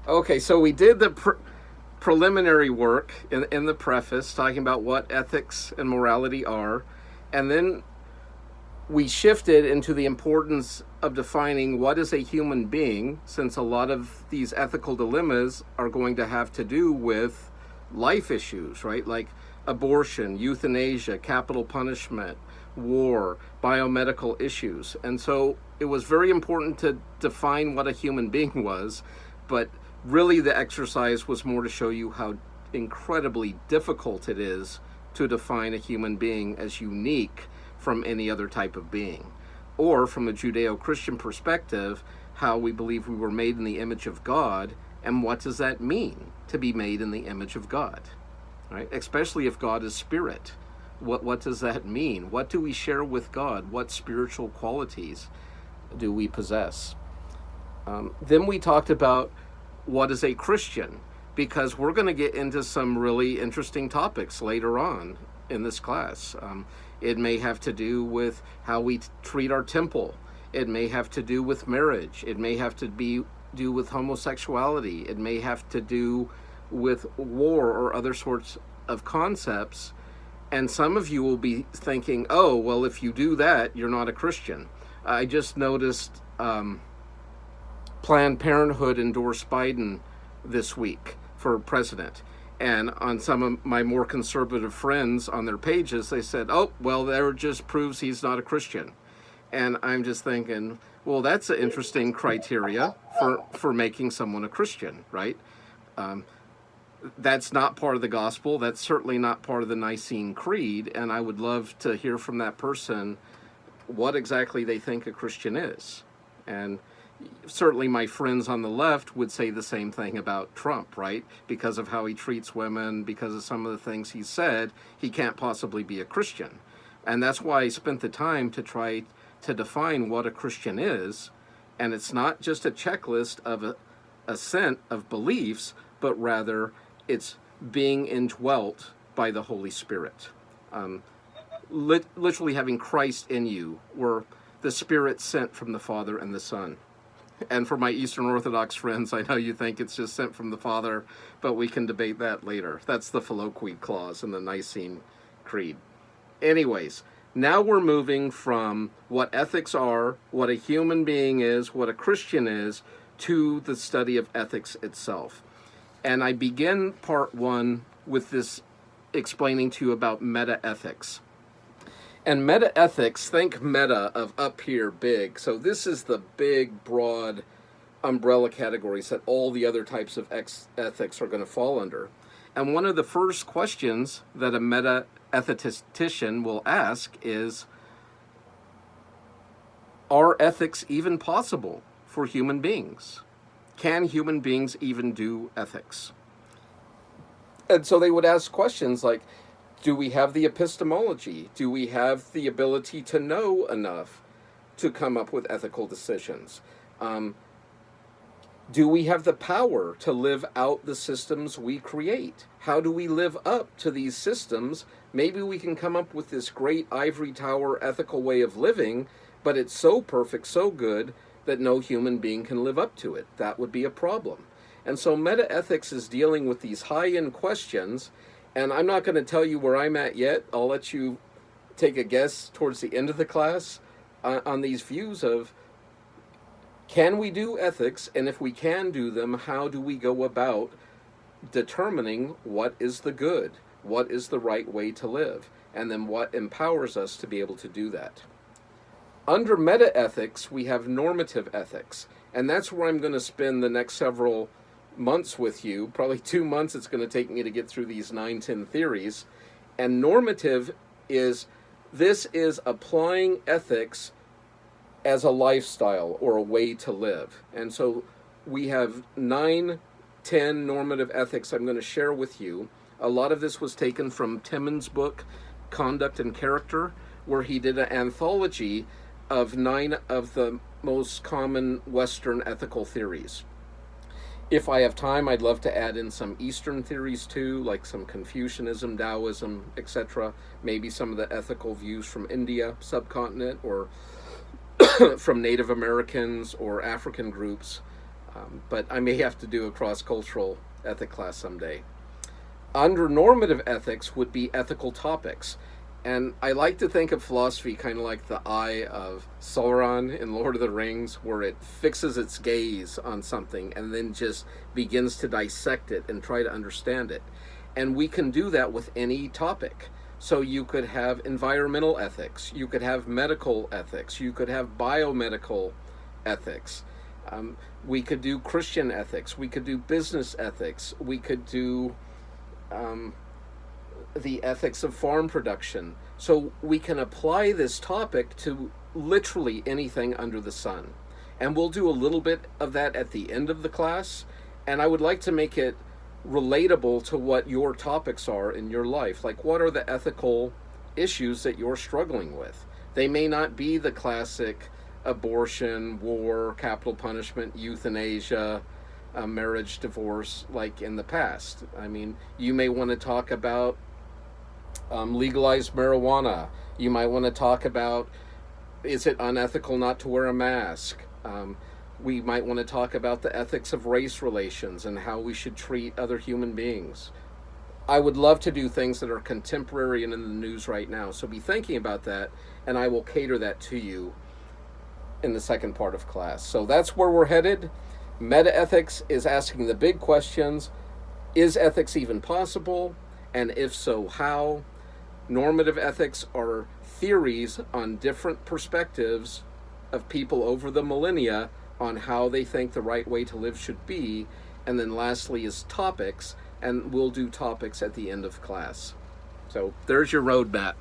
Okay, so we did the preliminary work in the preface, talking about what ethics and morality are, and then we shifted into the importance of defining what is a human being, since a lot of these ethical dilemmas are going to have to do with life issues, right? Like abortion, euthanasia, capital punishment, war, biomedical issues. And so it was very important to define what a human being was, but really the exercise was more to show you how incredibly difficult it is to define a human being as unique from any other type of being. Or from a Judeo-Christian perspective, how we believe we were made in the image of God, and what does that mean to be made in the image of God, right? Especially if God is spirit. What does that mean? What do we share with God? What spiritual qualities do we possess? Then we talked about what is a Christian, because we're going to get into some really interesting topics later on in this class. It may have to do with how we treat our temple. It may have to do with marriage. It may have to do with homosexuality. It may have to do with war or other sorts of concepts. And some of you will be thinking, oh, well, if you do that, you're not a Christian. I just noticed Planned Parenthood endorsed Biden this week for president. And on some of my more conservative friends on their pages, they said, oh, well, that just proves he's not a Christian. And I'm just thinking, well, that's an interesting criteria for making someone a Christian, right? That's not part of the gospel. That's certainly not part of the Nicene Creed. And I would love to hear from that person what exactly they think a Christian is. And certainly my friends on the left would say the same thing about Trump, right? Because of how he treats women, because of some of the things he said, he can't possibly be a Christian. And that's why I spent the time to try to define what a Christian is. And it's not just a checklist of a set of beliefs, but rather it's being indwelt by the Holy Spirit. Literally having Christ in you, or the Spirit sent from the Father and the Son. And for my Eastern Orthodox friends, I know you think it's just sent from the Father, but we can debate that later. That's the Philoquid clause in the Nicene Creed. Anyways, now we're moving from what ethics are, what a human being is, what a Christian is, to the study of ethics itself. And I begin part one with this explaining to you about meta-ethics. And meta-ethics, think meta of up here, big. So this is the big, broad umbrella categories that all the other types of ethics are going to fall under. And one of the first questions that a meta-ethicistician will ask is, are ethics even possible for human beings? Can human beings even do ethics? And so they would ask questions like, do we have the epistemology? Do we have the ability to know enough to come up with ethical decisions? Do we have the power to live out the systems we create? How do we live up to these systems? Maybe we can come up with this great ivory tower ethical way of living, but it's so perfect, so good, that no human being can live up to it. That would be a problem. And so meta-ethics is dealing with these high-end questions. And I'm not going to tell you where I'm at yet. I'll let you take a guess towards the end of the class on these views of, can we do ethics? And if we can do them, how do we go about determining what is the good? What is the right way to live? And then what empowers us to be able to do that? Under meta-ethics, we have normative ethics. And that's where I'm going to spend the next several months with you, probably 2 months it's going to take me to get through these 9-10 theories. And normative is applying ethics as a lifestyle or a way to live. And so we have 9-10 normative ethics I'm going to share with you. A lot of this was taken from Timon's book, Conduct and Character, where he did an anthology of 9 of the most common Western ethical theories. If I have time, I'd love to add in some Eastern theories too, like some Confucianism, Taoism, etc. Maybe some of the ethical views from India subcontinent, or from Native Americans or African groups. But I may have to do a cross-cultural ethic class someday. Under normative ethics would be ethical topics. And I like to think of philosophy kind of like the eye of Sauron in Lord of the Rings, where it fixes its gaze on something and then just begins to dissect it and try to understand it. And we can do that with any topic. So you could have environmental ethics, you could have medical ethics, you could have biomedical ethics. We could do Christian ethics, we could do business ethics, we could do the ethics of farm production. So we can apply this topic to literally anything under the sun. And we'll do a little bit of that at the end of the class. And I would like to make it relatable to what your topics are in your life. Like, what are the ethical issues that you're struggling with? They may not be the classic abortion, war, capital punishment, euthanasia, marriage, divorce, like in the past. I mean, you may want to talk about legalized marijuana. You might want to talk about, is it unethical not to wear a mask? We might want to talk about the ethics of race relations and how we should treat other human beings. I would love to do things that are contemporary and in the news right now. So be thinking about that, and I will cater that to you in the second part of class. So that's where we're headed. Meta-ethics is asking the big questions. Is ethics even possible? And if so, how? Normative ethics are theories on different perspectives of people over the millennia on how they think the right way to live should be. And then lastly is topics, and we'll do topics at the end of class. So there's your roadmap.